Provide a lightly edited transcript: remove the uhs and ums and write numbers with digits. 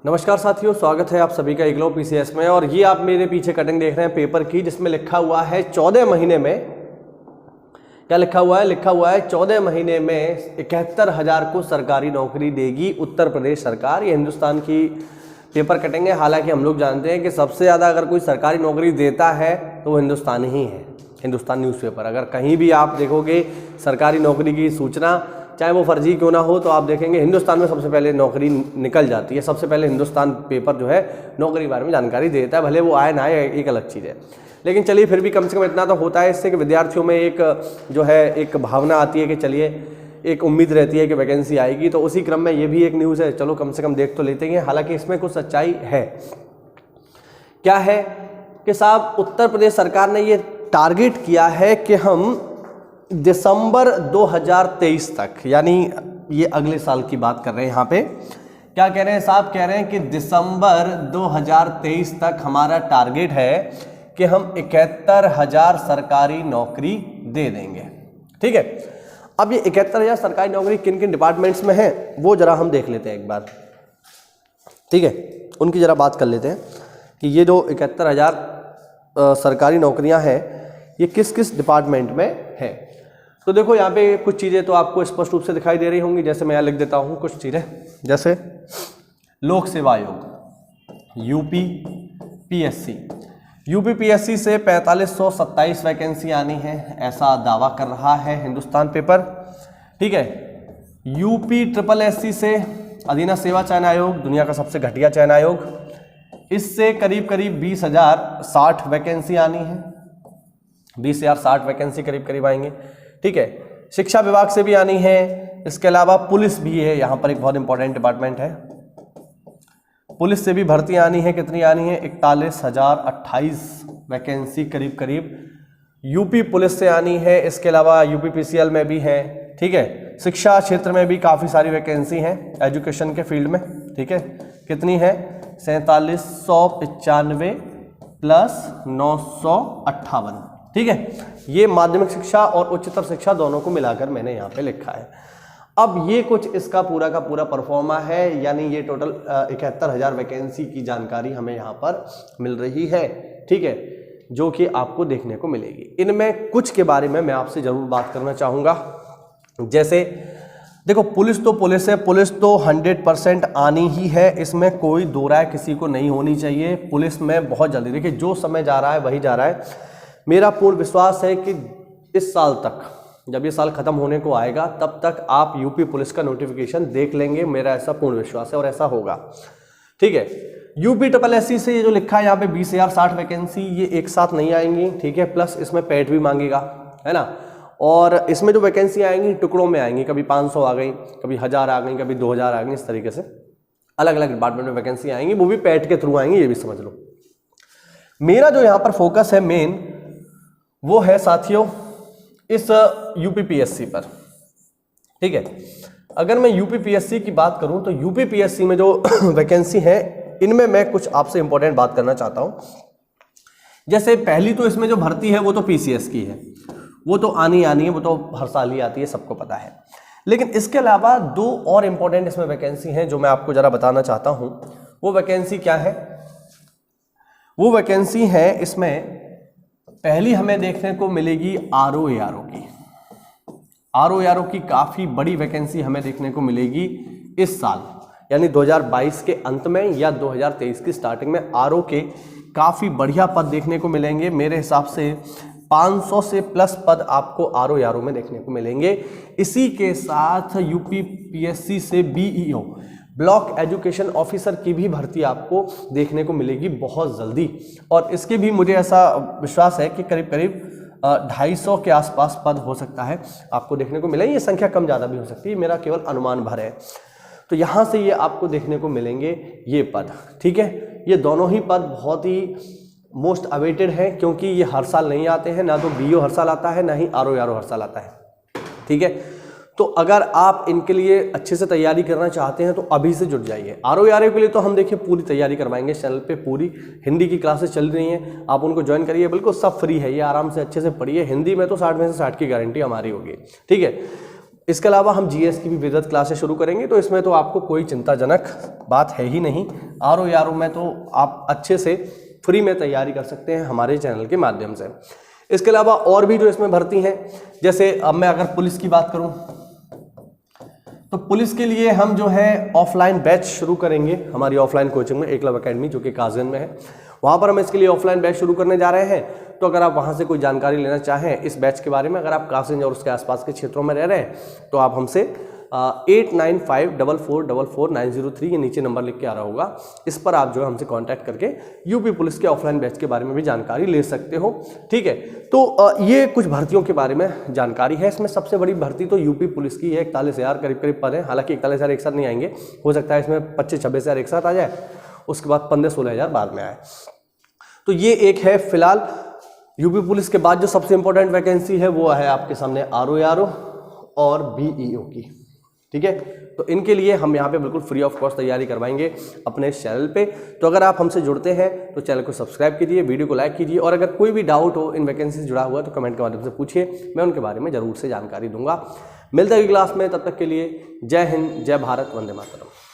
नमस्कार साथियों, स्वागत है आप सभी का इग्लो पीसीएस में। और ये आप मेरे पीछे कटिंग देख रहे हैं पेपर की, जिसमें लिखा हुआ है 14 महीने में क्या लिखा हुआ है 14 महीने में 71,000 को सरकारी नौकरी देगी उत्तर प्रदेश सरकार। ये हिंदुस्तान की पेपर कटिंग है। हालांकि हम लोग जानते हैं कि सबसे ज़्यादा अगर कोई सरकारी नौकरी देता है तो वो हिंदुस्तान ही है, हिंदुस्तान न्यूज़पेपर। अगर कहीं भी आप देखोगे सरकारी नौकरी की सूचना, चाहे वो फर्जी क्यों ना हो, तो आप देखेंगे हिंदुस्तान में सबसे पहले नौकरी निकल जाती है। सबसे पहले हिंदुस्तान पेपर जो है नौकरी के बारे में जानकारी देता है, भले वो आए ना आए एक अलग चीज़ है। लेकिन चलिए फिर भी कम से कम इतना तो होता है इससे कि विद्यार्थियों में एक जो है एक भावना आती है कि चलिए एक उम्मीद रहती है कि वैकेंसी आएगी। तो उसी क्रम में ये भी एक न्यूज़ है, चलो कम से कम देख तो लेते हैं। हालांकि इसमें कुछ सच्चाई है। क्या है कि साहब उत्तर प्रदेश सरकार ने ये टारगेट किया है कि हम दिसंबर 2023 तक, यानी ये अगले साल की बात कर रहे हैं। यहाँ पे क्या कह रहे हैं साहब, कह रहे हैं कि दिसंबर 2023 तक हमारा टारगेट है कि हम 71,000 सरकारी नौकरी दे देंगे। ठीक है, अब ये 71,000 सरकारी नौकरी किन किन डिपार्टमेंट्स में है वो जरा हम देख लेते हैं एक बार। ठीक है, उनकी जरा बात कर लेते हैं कि ये जो 71,000 सरकारी नौकरियां हैं ये किस किस डिपार्टमेंट में है। तो देखो यहाँ पे कुछ चीज़ें तो आपको स्पष्ट रूप से दिखाई दे रही होंगी। जैसे मैं यहाँ लिख देता हूँ कुछ चीज़ें, जैसे लोक सेवा आयोग यूपी पीएससी से 4527 वैकेंसी आनी है, ऐसा दावा कर रहा है हिंदुस्तान पेपर। ठीक है, यूपी ट्रिपल एससी से अधीना सेवा चयन आयोग, दुनिया का सबसे घटिया चयन आयोग, इससे करीब 20,060 वैकेंसी आनी है। 20,060 वैकेंसी करीब आएंगे। ठीक है, शिक्षा विभाग से भी आनी है। इसके अलावा पुलिस भी है, यहाँ पर एक बहुत इंपॉर्टेंट डिपार्टमेंट है। पुलिस से भी भर्ती आनी है। कितनी आनी है? 41,028 वैकेंसी करीब यूपी पुलिस से आनी है। इसके अलावा यूपी पीसीएल में भी है। ठीक है, शिक्षा क्षेत्र में भी काफ़ी सारी वैकेंसी हैं एजुकेशन के फील्ड में। ठीक है, कितनी है? 4795 प्लस 958। ठीक है, ये माध्यमिक शिक्षा और उच्चतर शिक्षा दोनों को मिलाकर मैंने यहाँ पे लिखा है। अब ये कुछ इसका पूरा का पूरा परफॉर्मा है, यानी ये टोटल 71,000 वैकेंसी की जानकारी हमें यहाँ पर मिल रही है। ठीक है, जो कि आपको देखने को मिलेगी। इनमें कुछ के बारे में मैं आपसे जरूर बात करना चाहूँगा। जैसे देखो, पुलिस तो पुलिस है, पुलिस तो 100% आनी ही है, इसमें कोई दो राय किसी को नहीं होनी चाहिए। पुलिस में बहुत जल्दी, देखिए जो समय जा रहा है वही जा रहा है। मेरा पूर्ण विश्वास है कि इस साल तक, जब ये साल खत्म होने को आएगा, तब तक आप यूपी पुलिस का नोटिफिकेशन देख लेंगे। मेरा ऐसा पूर्ण विश्वास है और ऐसा होगा। ठीक है, यूपी ट्रिपल एससी से ये जो लिखा है यहाँ पे 20,060 वैकेंसी, ये एक साथ नहीं आएंगी। ठीक है, प्लस इसमें पेट भी मांगेगा, है ना। और इसमें जो वैकेंसी आएंगी टुकड़ों में आएंगी, कभी 500 आ गई, कभी 1000 आ गई, कभी 2000 आ गई। इस तरीके से अलग अलग डिपार्टमेंट में वैकेंसी आएंगी, वो भी पेट के थ्रू आएंगी, ये भी समझ लो। मेरा जो यहाँ पर फोकस है मेन, वो है साथियों इस यूपी पीएससी पर। ठीक है, अगर मैं यूपी पीएससी की बात करूं तो यूपी पीएससी में जो वैकेंसी है, इनमें मैं कुछ आपसे इंपॉर्टेंट बात करना चाहता हूं। जैसे पहली तो इसमें जो भर्ती है वो तो पीसीएस की है, वो तो आनी है, वो तो हर साल ही आती है, सबको पता है। लेकिन इसके अलावा दो और इंपॉर्टेंट इसमें वैकेंसी हैं जो मैं आपको जरा बताना चाहता हूं। वो वैकेंसी क्या है? वो वैकेंसी है, इसमें पहली हमें देखने को मिलेगी आरओ की काफ़ी बड़ी वैकेंसी हमें देखने को मिलेगी इस साल, यानी 2022 के अंत में या 2023 की स्टार्टिंग में आरओ के काफ़ी बढ़िया पद देखने को मिलेंगे। मेरे हिसाब से 500 से प्लस पद आपको आरओ में देखने को मिलेंगे। इसी के साथ यूपी पीएससी से बीईओ, ब्लॉक एजुकेशन ऑफिसर की भी भर्ती आपको देखने को मिलेगी बहुत जल्दी। और इसके भी मुझे ऐसा विश्वास है कि करीब 250 के आसपास पद हो सकता है आपको देखने को मिले। ये संख्या कम ज़्यादा भी हो सकती है, मेरा केवल अनुमान भर है। तो यहाँ से ये आपको देखने को मिलेंगे ये पद। ठीक है, ये दोनों ही पद बहुत ही मोस्ट अवेटेड हैं, क्योंकि ये हर साल नहीं आते हैं। ना तो बीईओ हर साल आता है, ना ही आरओ हर साल आता है। ठीक है, तो अगर आप इनके लिए अच्छे से तैयारी करना चाहते हैं तो अभी से जुट जाइए। आरओ के लिए तो हम देखिए पूरी तैयारी करवाएंगे, चैनल पे पूरी हिंदी की क्लासेस चल रही हैं, आप उनको ज्वाइन करिए। बिल्कुल सब फ्री है, ये आराम से अच्छे से पढ़िए। हिंदी में तो 60 में से 60 की गारंटी हमारी होगी। ठीक है, इसके अलावा हम जीएस की भी विधिवत क्लासेस शुरू करेंगे, तो इसमें तो आपको कोई चिंताजनक बात है ही नहीं। आरओ में तो आप अच्छे से फ्री में तैयारी कर सकते हैं हमारे चैनल के माध्यम से। इसके अलावा और भी जो इसमें भर्ती हैं, जैसे अब मैं अगर पुलिस की बात करूं तो पुलिस के लिए हम जो है ऑफलाइन बैच शुरू करेंगे हमारी ऑफलाइन कोचिंग में, एकलव्य एकेडमी जो कि कासगंज में है, वहाँ पर हम इसके लिए ऑफलाइन बैच शुरू करने जा रहे हैं। तो अगर आप वहाँ से कोई जानकारी लेना चाहें इस बैच के बारे में, अगर आप कासगंज और उसके आसपास के क्षेत्रों में रह रहे हैं तो आप हमसे 8954444903 ये नीचे नंबर लिख के आ रहा होगा, इस पर आप जो है हमसे कांटेक्ट करके यूपी पुलिस के ऑफलाइन बैच के बारे में भी जानकारी ले सकते हो। ठीक है, तो ये कुछ भर्तियों के बारे में जानकारी है। इसमें सबसे बड़ी भर्ती तो यूपी पुलिस की है, 41,000 करीब करीब पद है। हालांकि 41,000 एक साथ नहीं आएंगे, हो सकता है इसमें 25-26,000 एक साथ आ जाए, उसके बाद 15-16,000 बाद में आए। तो ये एक है फिलहाल यूपी पुलिस के बाद जो सबसे इंपॉर्टेंट वैकेंसी है वो है आपके सामने आरओ और बीईओ की। ठीक है, तो इनके लिए हम यहाँ पे बिल्कुल फ्री ऑफ कॉस्ट तैयारी करवाएंगे अपने चैनल पे। तो अगर आप हमसे जुड़ते हैं तो चैनल को सब्सक्राइब कीजिए, वीडियो को लाइक कीजिए, और अगर कोई भी डाउट हो इन वैकेंसी से जुड़ा हुआ तो कमेंट के माध्यम से पूछिए, मैं उनके बारे में जरूर से जानकारी दूंगा। मिलते हैं अगली क्लास में, तब तक के लिए जय हिंद, जय भारत, वंदे मातरम।